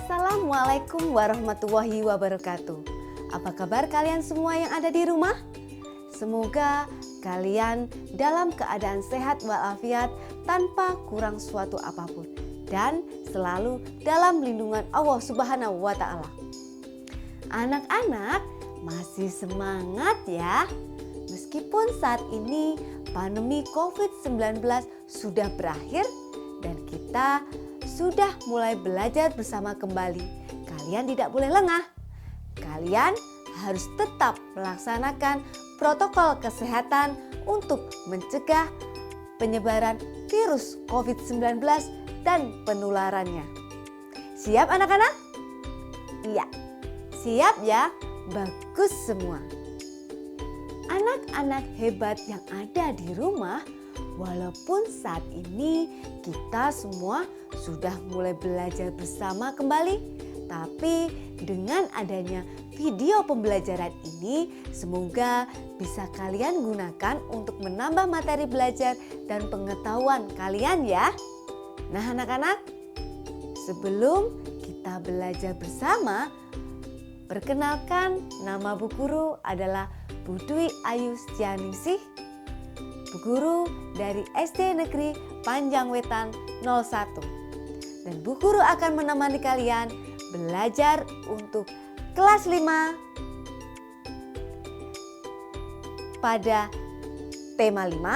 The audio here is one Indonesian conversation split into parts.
Assalamualaikum warahmatullahi wabarakatuh. Apa kabar kalian semua yang ada di rumah? Semoga kalian dalam keadaan sehat walafiat tanpa kurang suatu apapun dan selalu dalam lindungan Allah Subhanahu wa Ta'ala. Anak-anak masih semangat ya? Meskipun saat ini pandemi COVID-19 sudah berakhir dan kita sudah mulai belajar bersama kembali. Kalian tidak boleh lengah. Kalian harus tetap melaksanakan protokol kesehatan untuk mencegah penyebaran virus COVID-19 dan penularannya. Siap anak-anak? Iya, siap ya? Bagus semua. Anak-anak hebat yang ada di rumah, walaupun saat ini kita semua sudah mulai belajar bersama kembali, tapi dengan adanya video pembelajaran ini semoga bisa kalian gunakan untuk menambah materi belajar dan pengetahuan kalian ya. Nah anak-anak, sebelum kita belajar bersama, perkenalkan nama Bu Guru adalah Bu Dwi Ayu Setianingsih, Bu Guru dari SD Negeri Panjangwetan 01. Dan Bu Guru akan menemani kalian belajar untuk kelas 5 pada tema 5.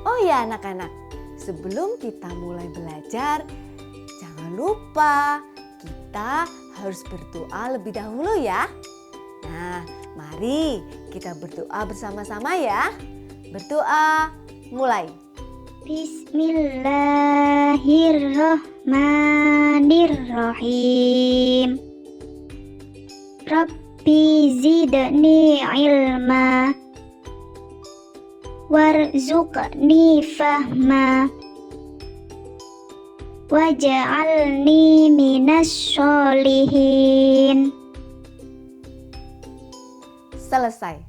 Oh ya anak-anak, sebelum kita mulai belajar, jangan lupa kita harus berdoa lebih dahulu ya. Nah, mari kita berdoa bersama-sama ya. Berdoa, mulai. Bismillahirrahmanirrahim. Rabbi zidni ilma warzuqni fahma waj'alni minas sholihin. Selesai.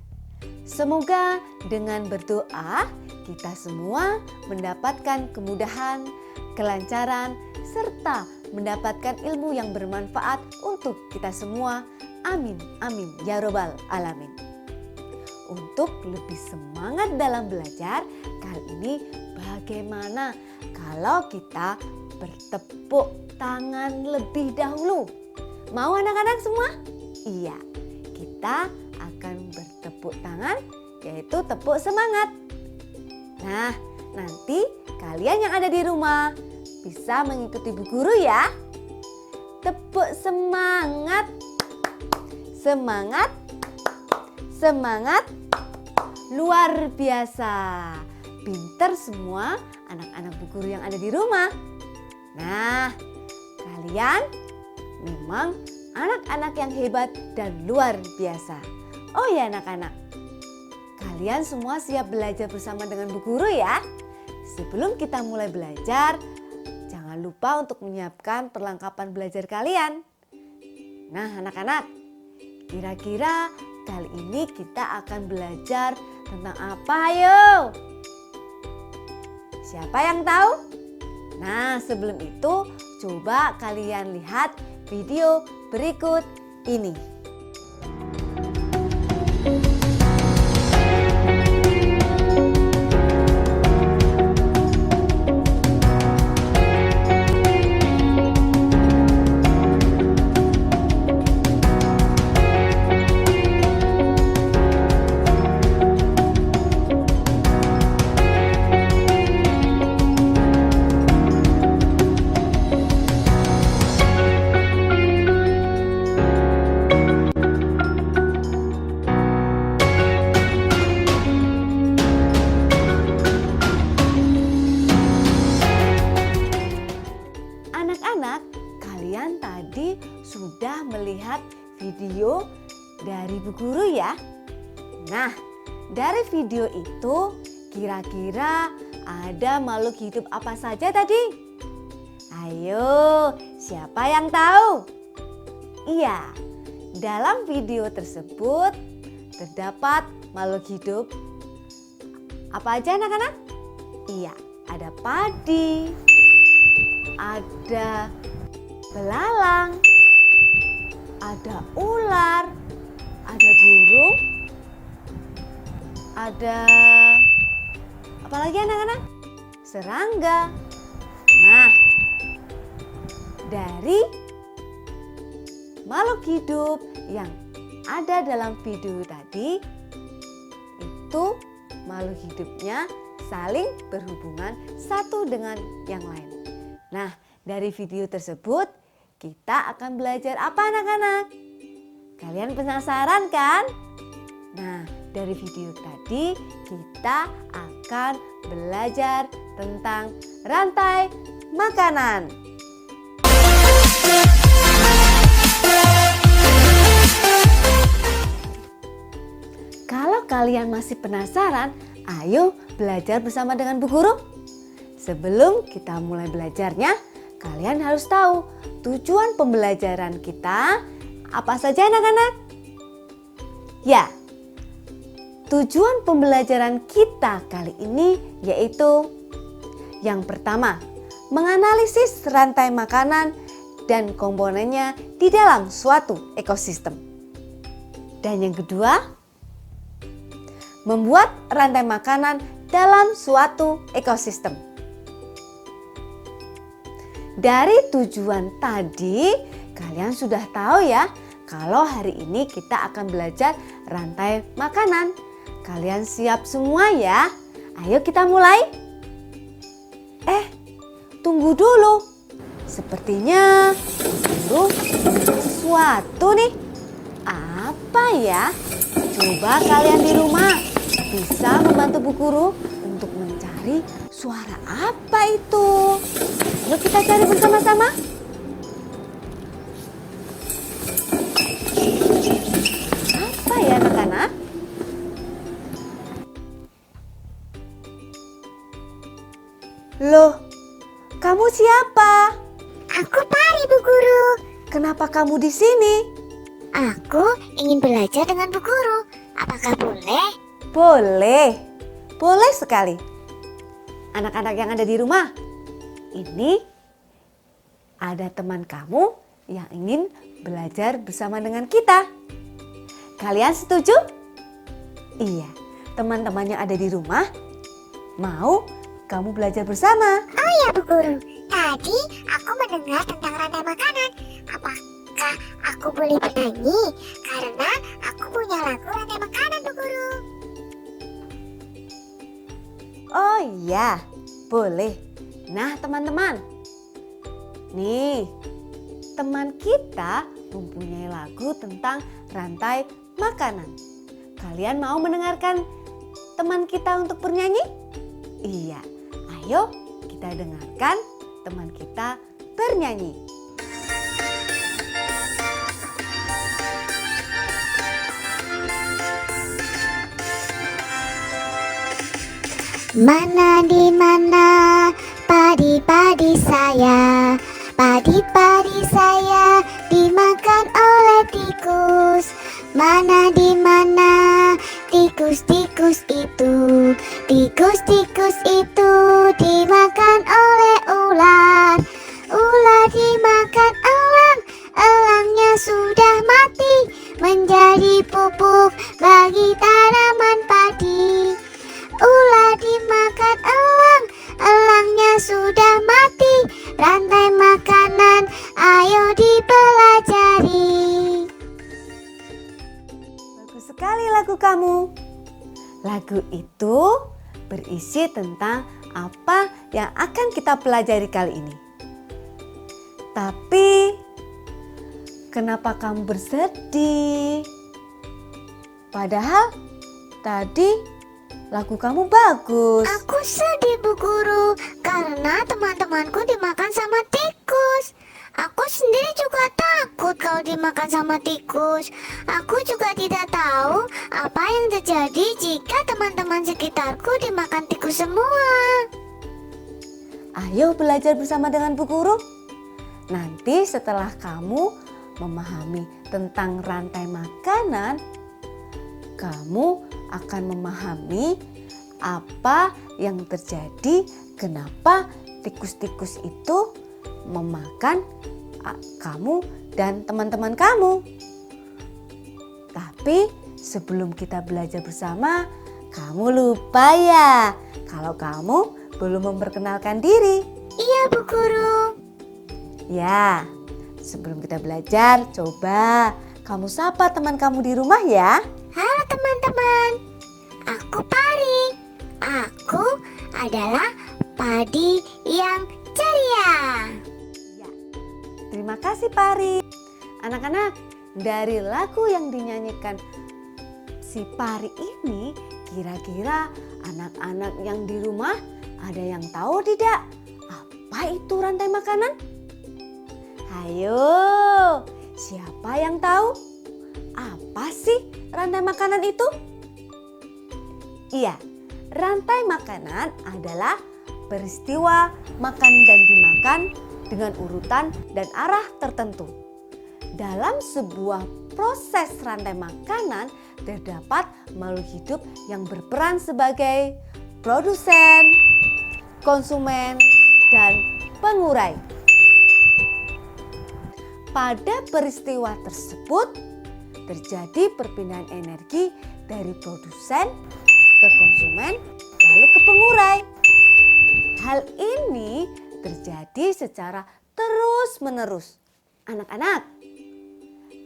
Semoga dengan berdoa kita semua mendapatkan kemudahan, kelancaran, serta mendapatkan ilmu yang bermanfaat untuk kita semua. Amin, amin, ya robbal alamin. Untuk lebih semangat dalam belajar, kali ini bagaimana kalau kita bertepuk tangan lebih dahulu? Mau anak-anak semua? Iya, kita akan bertepuk tangan, yaitu tepuk semangat. Nah, nanti kalian yang ada di rumah bisa mengikuti Bu Guru ya. Tepuk semangat, semangat, semangat, luar biasa. Pinter semua anak-anak Bu Guru yang ada di rumah. Nah, kalian memang anak-anak yang hebat dan luar biasa. Oh ya anak-anak, kalian semua siap belajar bersama dengan Bu Guru ya? Sebelum kita mulai belajar, jangan lupa untuk menyiapkan perlengkapan belajar kalian. Nah anak-anak, kira-kira kali ini kita akan belajar tentang apa ayo? Siapa yang tahu? Nah sebelum itu coba kalian lihat video berikut ini. sudah melihat video dari Bu Guru ya. Nah, dari video itu kira-kira ada makhluk hidup apa saja tadi? Ayo, siapa yang tahu? Iya, dalam video tersebut terdapat makhluk hidup apa aja anak-anak? Iya, ada padi, ada belalang, ada ular, ada burung, ada apa lagi anak-anak? Serangga. Nah, dari makhluk hidup yang ada dalam video tadi, itu makhluk hidupnya saling berhubungan satu dengan yang lain. Nah, dari video tersebut kita akan belajar apa anak-anak? Kalian penasaran kan? Nah, dari video tadi kita akan belajar tentang rantai makanan. Kalau kalian masih penasaran, ayo belajar bersama dengan Bu Guru. Sebelum kita mulai belajarnya, kalian harus tahu tujuan pembelajaran kita apa saja anak-anak? Ya, tujuan pembelajaran kita kali ini yaitu yang pertama, menganalisis rantai makanan dan komponennya di dalam suatu ekosistem. Dan yang kedua, membuat rantai makanan dalam suatu ekosistem. Dari tujuan tadi, kalian sudah tahu ya, kalau hari ini kita akan belajar rantai makanan. Kalian siap semua ya? Ayo kita mulai. Tunggu dulu. Sepertinya Guru sesuatu nih. Apa ya? Coba kalian di rumah bisa membantu Bu Guru untuk mencari suara apa itu. Yuk kita cari bersama-sama. Apa ya anak-anak? Loh, kamu siapa? Aku Pari, Bu Guru. Kenapa kamu di sini? Aku ingin belajar dengan Bu Guru. Apakah boleh? Boleh sekali. Anak-anak yang ada di rumah, ini ada teman kamu yang ingin belajar bersama dengan kita. Kalian setuju? Iya, teman-teman yang ada di rumah mau kamu belajar bersama. Oh ya Bu Guru, tadi aku mendengar tentang rantai makanan. Apakah aku boleh bernyanyi? Karena aku punya lagu rantai makanan Bu Guru. Oh iya, boleh. Nah teman-teman, nih teman kita mempunyai lagu tentang rantai makanan. Kalian mau mendengarkan teman kita untuk bernyanyi? Iya, ayo kita dengarkan teman kita bernyanyi. Mana di mana padi-padi saya, padi-padi saya dimakan oleh tikus. Mana di mana tikus-tikus itu, tikus-tikus itu dimakan oleh ular. Ular dimakan elang, elangnya sudah mati menjadi pupuk bagi tanaman padi. Ular dimakan elang, elangnya sudah mati. Rantai makanan, ayo dipelajari. Bagus sekali lagu kamu. Lagu itu berisi tentang apa yang akan kita pelajari kali ini. Tapi, kenapa kamu bersedih? Padahal tadi lagu kamu bagus. Aku sedih Bu Guru karena teman-temanku dimakan sama tikus. Aku sendiri juga takut kalau dimakan sama tikus. Aku juga tidak tahu apa yang terjadi jika teman-teman sekitarku dimakan tikus semua. Ayo belajar bersama dengan Bu Guru. Nanti setelah kamu memahami tentang rantai makanan, kamu akan memahami apa yang terjadi, kenapa tikus-tikus itu memakan kamu dan teman-teman kamu. Tapi sebelum kita belajar bersama, kamu lupa ya kalau kamu belum memperkenalkan diri. Iya, Bu Guru. Ya, sebelum kita belajar, coba kamu sapa teman kamu di rumah ya. Halo teman-teman, aku Pari. Aku adalah padi yang ceria. Ya, terima kasih Pari. Anak-anak, dari lagu yang dinyanyikan si Pari ini, kira-kira anak-anak yang di rumah ada yang tahu tidak apa itu rantai makanan? Ayo, siapa yang tahu? Apa sih rantai makanan itu? Iya, rantai makanan adalah peristiwa makan dan dimakan dengan urutan dan arah tertentu. Dalam sebuah proses rantai makanan terdapat makhluk hidup yang berperan sebagai produsen, konsumen, dan pengurai. Pada peristiwa tersebut terjadi perpindahan energi dari produsen ke konsumen lalu ke pengurai. Hal ini terjadi secara terus-menerus. Anak-anak,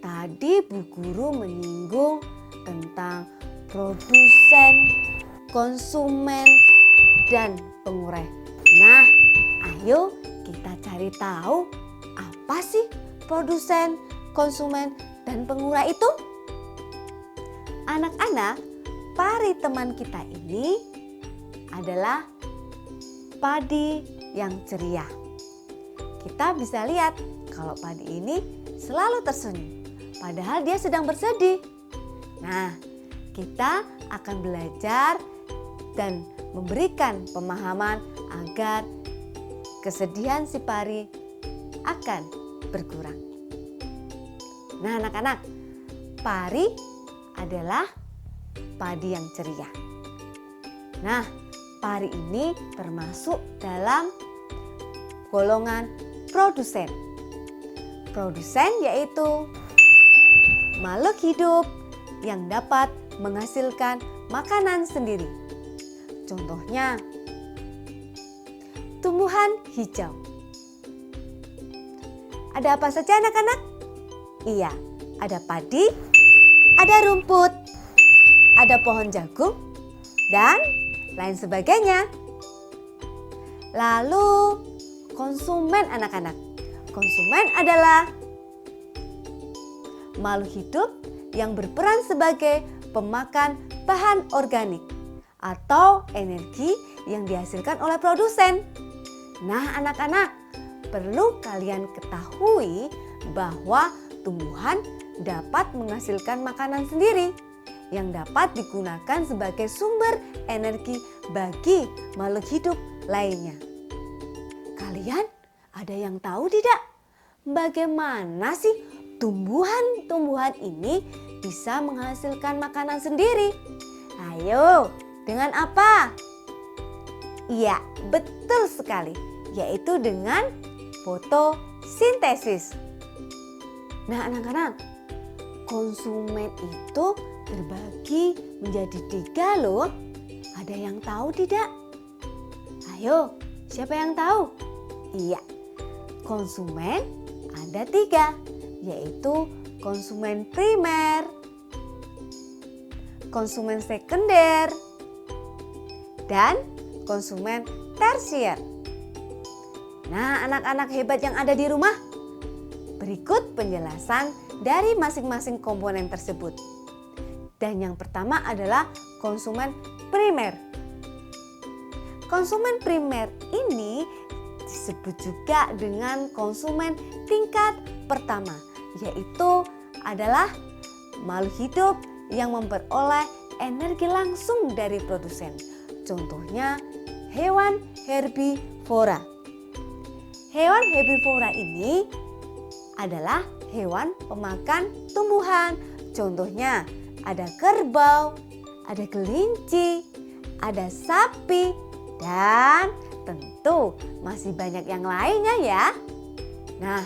tadi Bu Guru menyinggung tentang produsen, konsumen, dan pengurai. Nah, ayo kita cari tahu apa sih produsen, konsumen, dan pengurai itu? Anak-anak, Pari teman kita ini adalah padi yang ceria. Kita bisa lihat kalau padi ini selalu tersenyum, padahal dia sedang bersedih. Nah, kita akan belajar dan memberikan pemahaman agar kesedihan si Pari akan berkurang. Nah anak-anak, Pari adalah padi yang ceria. Nah, Pari ini termasuk dalam golongan produsen. Produsen yaitu makhluk hidup yang dapat menghasilkan makanan sendiri. Contohnya, tumbuhan hijau. Ada apa saja anak-anak? Iya, ada padi, ada rumput, ada pohon jagung, dan lain sebagainya. Lalu konsumen anak-anak. Konsumen adalah makhluk hidup yang berperan sebagai pemakan bahan organik atau energi yang dihasilkan oleh produsen. Nah anak-anak, perlu kalian ketahui bahwa tumbuhan dapat menghasilkan makanan sendiri yang dapat digunakan sebagai sumber energi bagi makhluk hidup lainnya. Kalian ada yang tahu tidak bagaimana sih tumbuhan-tumbuhan ini bisa menghasilkan makanan sendiri? Ayo, dengan apa? Iya, betul sekali, yaitu dengan fotosintesis. Nah anak-anak, konsumen itu terbagi menjadi 3 loh. Ada yang tahu tidak? Ayo, siapa yang tahu? Iya, konsumen ada 3, yaitu konsumen primer, konsumen sekunder, dan konsumen tersier. Nah anak-anak hebat yang ada di rumah, berikut penjelasan dari masing-masing komponen tersebut. Dan yang pertama adalah konsumen primer. Konsumen primer ini disebut juga dengan konsumen tingkat pertama, yaitu adalah makhluk hidup yang memperoleh energi langsung dari produsen. Contohnya hewan herbivora. Hewan herbivora ini adalah hewan pemakan tumbuhan. Contohnya ada kerbau, ada kelinci, ada sapi, dan tentu masih banyak yang lainnya ya. Nah,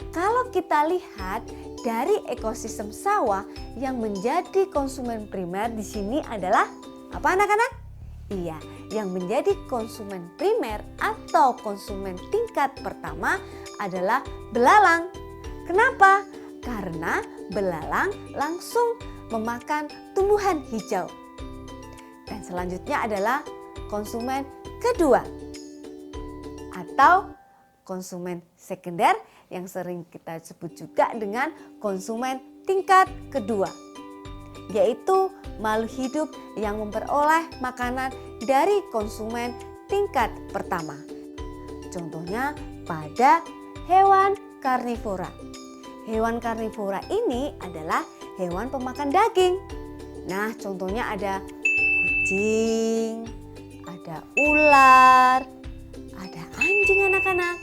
kalau kita lihat dari ekosistem sawah, yang menjadi konsumen primer di sini adalah apa anak-anak? Iya, yang menjadi konsumen primer atau konsumen tingkat pertama adalah belalang. Kenapa? Karena belalang langsung memakan tumbuhan hijau. Dan selanjutnya adalah konsumen kedua atau konsumen sekunder yang sering kita sebut juga dengan konsumen tingkat kedua, yaitu makhluk hidup yang memperoleh makanan dari konsumen tingkat pertama. Contohnya pada hewan karnivora. Hewan karnivora ini adalah hewan pemakan daging. Nah, contohnya ada kucing, ada ular, ada anjing anak-anak,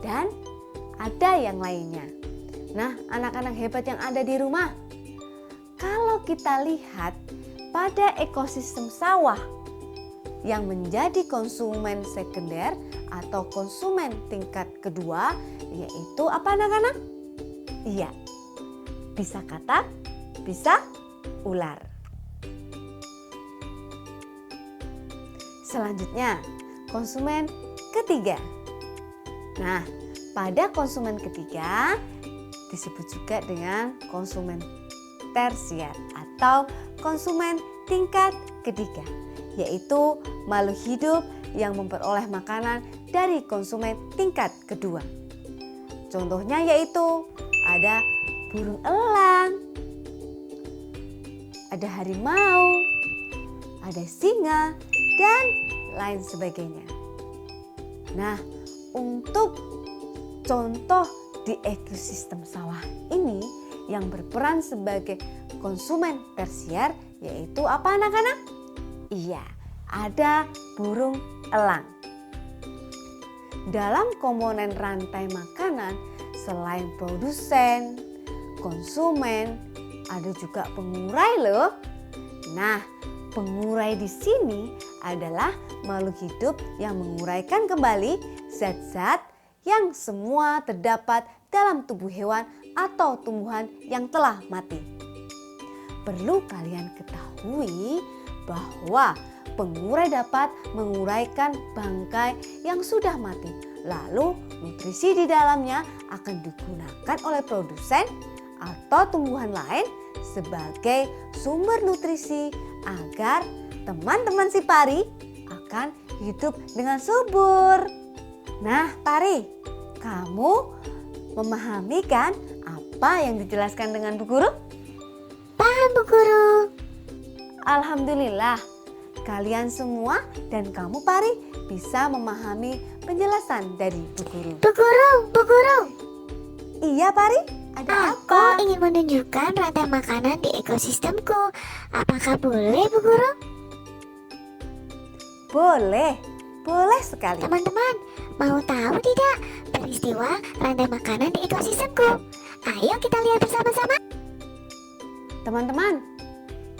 dan ada yang lainnya. Nah, anak-anak hebat yang ada di rumah, kalau kita lihat pada ekosistem sawah yang menjadi konsumen sekunder atau konsumen tingkat kedua, yaitu apa anak-anak? Iya, bisa katak, bisa ular. Selanjutnya, konsumen ketiga. Nah, pada konsumen ketiga disebut juga dengan konsumen tersier atau konsumen tingkat ketiga, yaitu makhluk hidup yang memperoleh makanan dari konsumen tingkat kedua. Contohnya yaitu ada burung elang, ada harimau, ada singa, dan lain sebagainya. Nah, untuk contoh di ekosistem sawah ini yang berperan sebagai konsumen tersier yaitu apa anak-anak? Iya, ada burung elang. Dalam komponen rantai makanan, selain produsen, konsumen, ada juga pengurai loh. Nah, pengurai di sini adalah makhluk hidup yang menguraikan kembali zat-zat yang semua terdapat dalam tubuh hewan atau tumbuhan yang telah mati. Perlu kalian ketahui bahwa pengurai dapat menguraikan bangkai yang sudah mati. Lalu nutrisi di dalamnya akan digunakan oleh produsen atau tumbuhan lain sebagai sumber nutrisi agar teman-teman si pari akan hidup dengan subur. Nah, Pari, kamu memahami kan apa yang dijelaskan dengan Bu Guru? Paham, Bu Guru. Alhamdulillah, kalian semua dan kamu Pari bisa memahami penjelasan dari Bu Guru. Bu Guru, Bu Guru. Iya Pari, ada Aku apa? ingin menunjukkan rantai makanan di ekosistemku. Apakah boleh, Bu Guru? Boleh, boleh sekali. Teman-teman, mau tahu tidak peristiwa rantai makanan di ekosistemku? Ayo kita lihat bersama-sama. Teman-teman,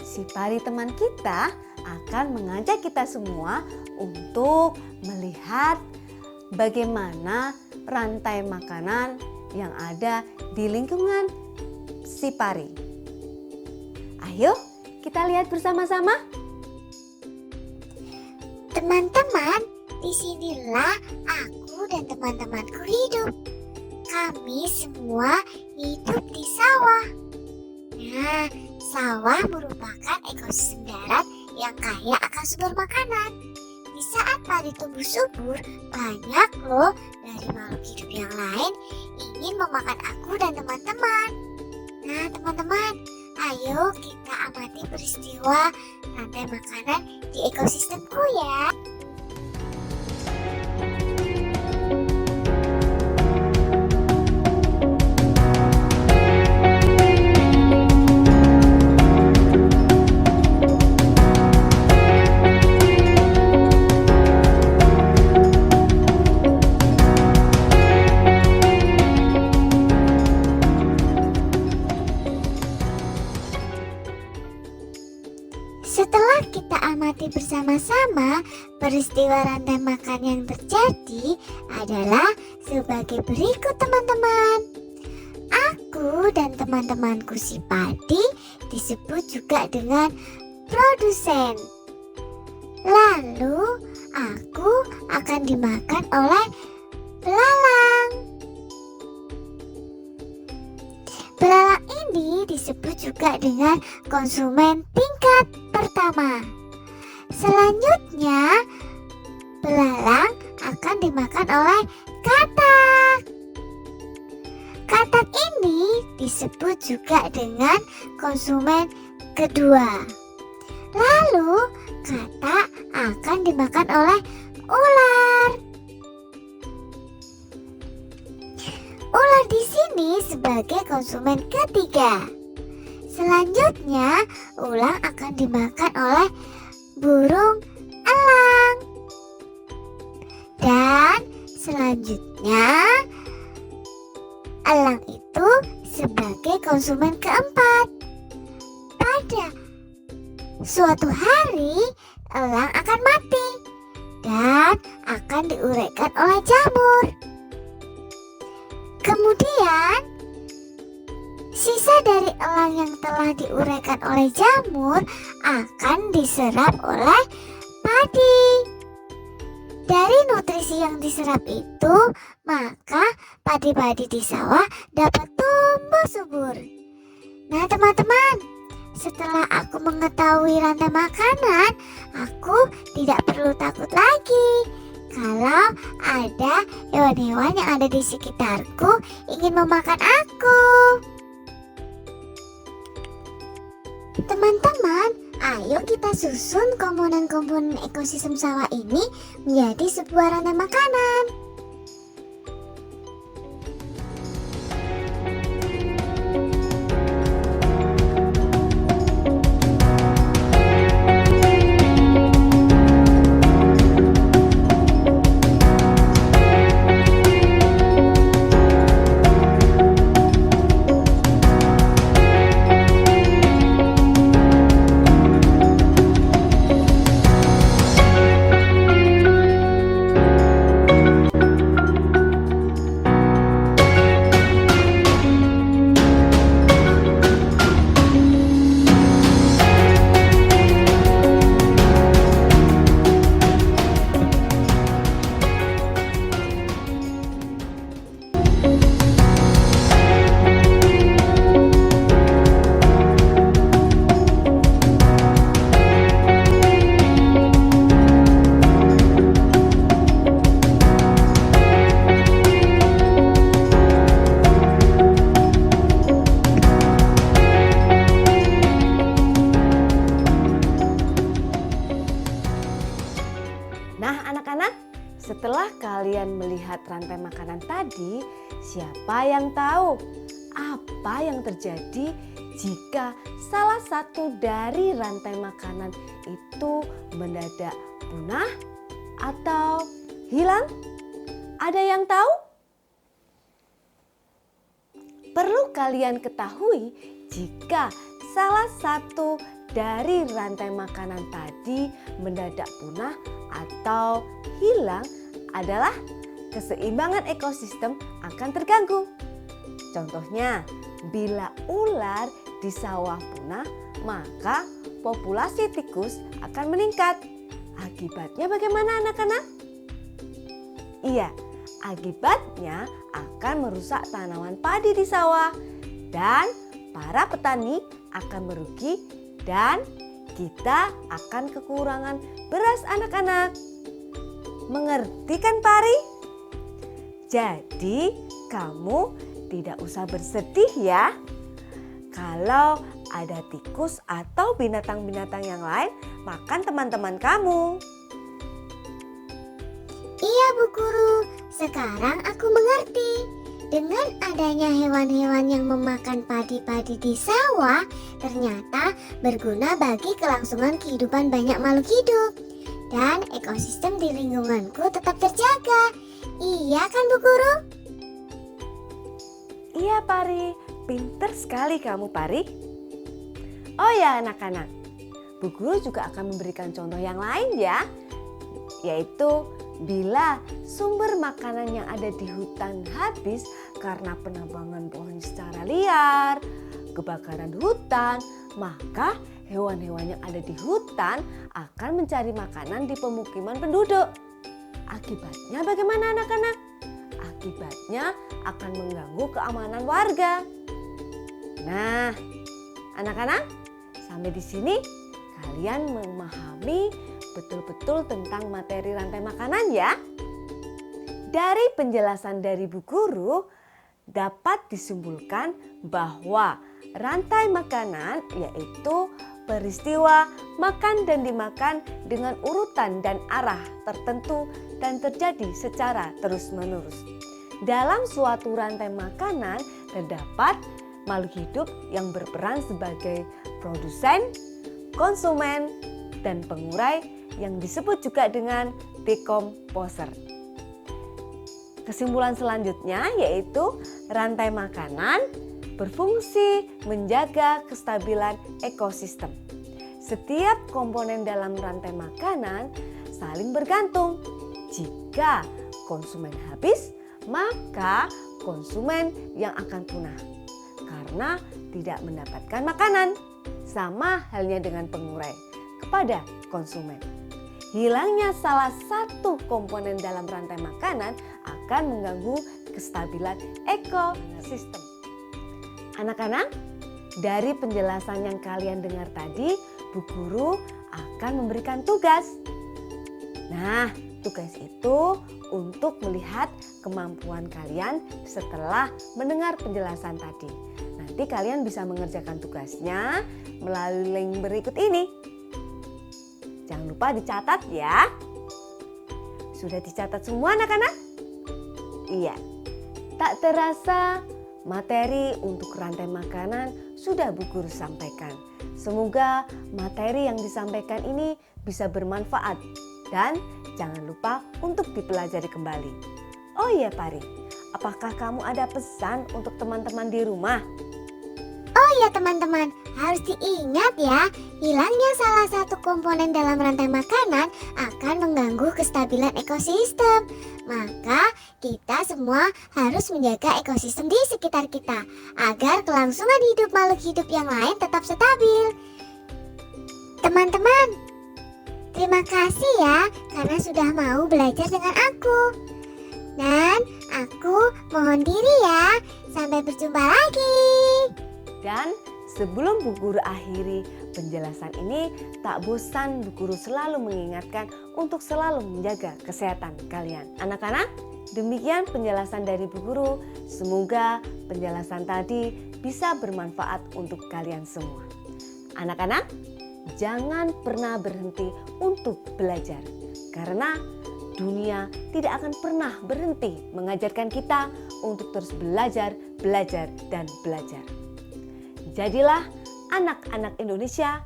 si Pari teman kita akan mengajak kita semua untuk melihat bagaimana rantai makanan yang ada di lingkungan si Pari. Ayo kita lihat bersama-sama. Teman-teman, disinilah aku dan teman-temanku hidup. Kami semua hidup di sawah. Nah, sawah merupakan ekosistem darat yang kaya akan sumber makanan. Di saat padi tumbuh subur, banyak loh dari makhluk hidup yang lain ingin memakan aku dan teman-teman. Nah, teman-teman, ayo kita amati peristiwa rantai makanan di ekosistemku ya. Setelah kita amati bersama-sama, peristiwa rantai makan yang terjadi adalah sebagai berikut teman-teman. Aku dan teman-temanku si Padi disebut juga dengan produsen. Lalu aku akan dimakan oleh belalang. Belalang ini disebut juga dengan konsumen tingkat pertama. Selanjutnya, belalang akan dimakan oleh katak. Katak ini disebut juga dengan konsumen kedua. Lalu, katak akan dimakan oleh ular. Ular di sini sebagai konsumen ketiga. Selanjutnya, ular akan dimakan oleh burung elang. Dan selanjutnya, elang itu sebagai konsumen keempat. Pada suatu hari, elang akan mati dan akan diuraikan oleh jamur. Kemudian, sisa dari elang yang telah diuraikan oleh jamur akan diserap oleh padi. Dari nutrisi yang diserap itu, maka padi-padi di sawah dapat tumbuh subur. Nah teman-teman, setelah aku mengetahui rantai makanan, aku tidak perlu takut lagi kalau ada hewan-hewan yang ada di sekitarku ingin memakan aku. Teman-teman, ayo kita susun komponen-komponen ekosistem sawah ini menjadi sebuah rantai makanan. Nah anak-anak, setelah kalian melihat rantai makanan tadi, siapa yang tahu apa yang terjadi jika salah satu dari rantai makanan itu mendadak punah atau hilang? Ada yang tahu? Perlu kalian ketahui jika salah satu dari rantai makanan tadi mendadak punah atau hilang adalah keseimbangan ekosistem akan terganggu. Contohnya, bila ular di sawah punah, maka populasi tikus akan meningkat. Akibatnya bagaimana anak-anak? Iya, akibatnya akan merusak tanaman padi di sawah dan para petani akan merugi dan kita akan kekurangan beras anak-anak. Mengerti kan Pari? Jadi kamu tidak usah bersedih ya. Kalau ada tikus atau binatang-binatang yang lain makan teman-teman kamu. Iya Bu Guru, sekarang aku mengerti. Dengan adanya hewan-hewan yang memakan padi-padi di sawah, ternyata berguna bagi kelangsungan kehidupan banyak makhluk hidup. Dan ekosistem di lingkunganku tetap terjaga. Iya kan Bu Guru? Iya Pari, pinter sekali kamu Pari. Oh ya anak-anak, Bu Guru juga akan memberikan contoh yang lain ya, yaitu bila sumber makanan yang ada di hutan habis karena penebangan pohon secara liar, kebakaran hutan, maka hewan-hewan yang ada di hutan akan mencari makanan di pemukiman penduduk. Akibatnya bagaimana anak-anak? Akibatnya akan mengganggu keamanan warga. Nah, anak-anak, sampai di sini kalian memahami betul-betul tentang materi rantai makanan ya. Dari penjelasan dari Bu Guru dapat disimpulkan bahwa rantai makanan yaitu peristiwa makan dan dimakan dengan urutan dan arah tertentu dan terjadi secara terus-menerus. Dalam suatu rantai makanan terdapat makhluk hidup yang berperan sebagai produsen, konsumen, dan pengurai yang disebut juga dengan decomposer. Kesimpulan selanjutnya yaitu rantai makanan berfungsi menjaga kestabilan ekosistem. Setiap komponen dalam rantai makanan saling bergantung. Jika konsumen habis, maka konsumen yang akan punah karena tidak mendapatkan makanan. Sama halnya dengan pengurai kepada konsumen. Hilangnya salah satu komponen dalam rantai makanan akan mengganggu kestabilan ekosistem. Anak-anak, dari penjelasan yang kalian dengar tadi, Bu Guru akan memberikan tugas. Nah, tugas itu untuk melihat kemampuan kalian setelah mendengar penjelasan tadi. Nanti kalian bisa mengerjakan tugasnya melalui link berikut ini. Jangan lupa dicatat ya. Sudah dicatat semua anak-anak? Iya. Tak terasa materi untuk rantai makanan sudah Bu Guru sampaikan. Semoga materi yang disampaikan ini bisa bermanfaat dan jangan lupa untuk dipelajari kembali. Oh iya Pari, apakah kamu ada pesan untuk teman-teman di rumah? Oh ya teman-teman, harus diingat ya, hilangnya salah satu komponen dalam rantai makanan akan mengganggu kestabilan ekosistem. Maka kita semua harus menjaga ekosistem di sekitar kita agar kelangsungan hidup makhluk hidup yang lain tetap stabil. Teman-teman, terima kasih ya karena sudah mau belajar dengan aku. Dan aku mohon diri ya, sampai berjumpa lagi. Dan sebelum Bu Guru akhiri penjelasan ini, tak bosan Bu Guru selalu mengingatkan untuk selalu menjaga kesehatan kalian. Anak-anak, demikian penjelasan dari Bu Guru. Semoga penjelasan tadi bisa bermanfaat untuk kalian semua. Anak-anak, jangan pernah berhenti untuk belajar. Karena dunia tidak akan pernah berhenti mengajarkan kita untuk terus belajar, dan belajar. Jadilah anak-anak Indonesia,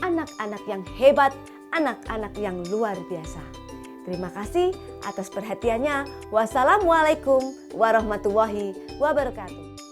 anak-anak yang hebat, anak-anak yang luar biasa. Terima kasih atas perhatiannya. Wassalamualaikum warahmatullahi wabarakatuh.